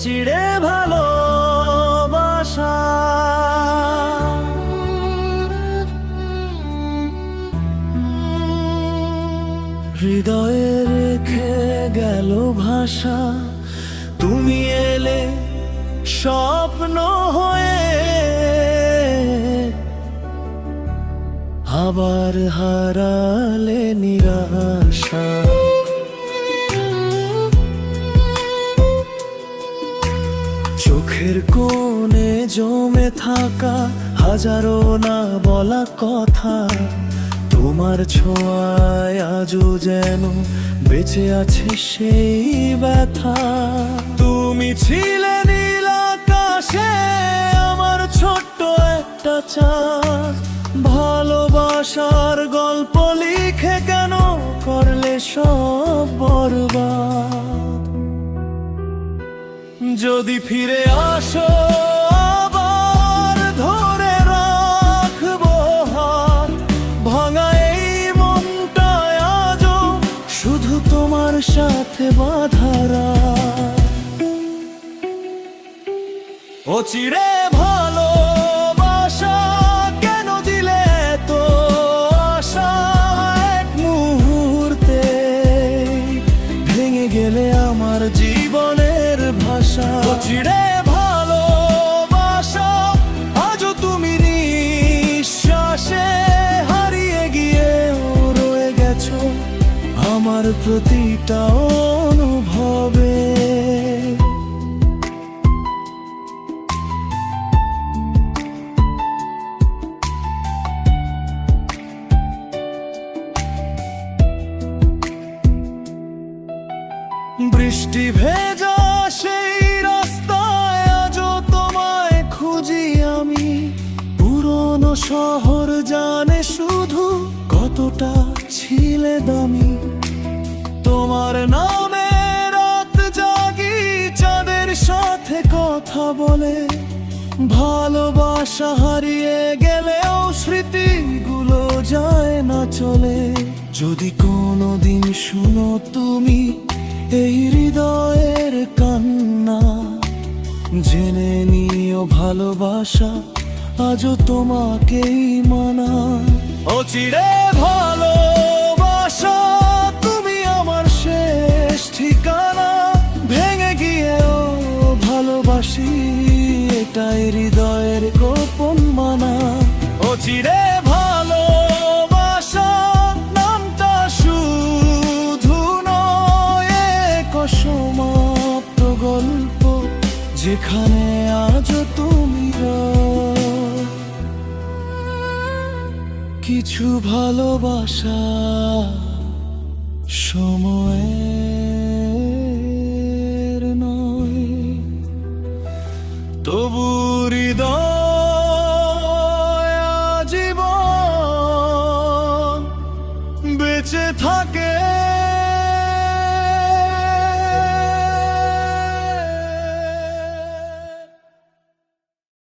চিড়ে ভালোবাসা। হৃদয়ে রেখে গেল ভাষা, তুমি এলে স্বপ্ন হয়ে, আবার হারালে নিরাশা। চোখের কোণে জমে থাকা হাজারো না বলা কথা, তোমার ছোঁয়ায় আজও যেন বেঁচে আছে সেই ব্যথা। তুমি ছিলে নীল আকাশে আমার ছোট্ট একটা চাঁদ, ভালোবাসার গল্প লিখে কেন করলে সব বরবাদ। যদি ফিরে আসো আবার ধরে রাখবো হাত, ভাঙা এই মনটায় আজও শুধু তোমার সাথে বাঁধারা। ও চিড়ে ভালোবাসা, কেন দিলে তো আশা এক মুহূর্তে, ভেঙে গেলে আমার জীবনের ভাষা। ও চিড়ে ভালোবাসা, আজও তুমি নিঃশ্বাসে হারিয়ে গিয়েও রয়ে গেছো আমার প্রতিটা অনুভবে। বৃষ্টি ভেজা সেই রাস্তায় আজও তোমায় খুঁজি আমি, পুরনো শহর জানে শুধু কতটা ছিলে দামি। তোমার নামে রাত জাগি চাঁদের সাথে কথা বলে, ভালোবাসা হারিয়ে গেলেও স্মৃতিগুলো যায় না চলে। যদি কোনোদিন শুনো তুমি এই হৃদয়ের কান্না, জেনে নিও ভালোবাসা আজও তোমাকেই মানা। ও চিড়ে ভালোবাসা, তুমি আমার শেষ ঠিকানা, ভেঙে গিয়েও ভালোবাসি এটাই হৃদয়ের গোপন মানা। ও চিড়ে ভালোবাসা, নামটা শুধু নয় এক অসমাপ্ত গল্প, যেখানে আজও তুমি রও। কিছু ভালোবাসা সময়ের নয়, তবু হৃদয় আজীবন বেঁচে থাকে।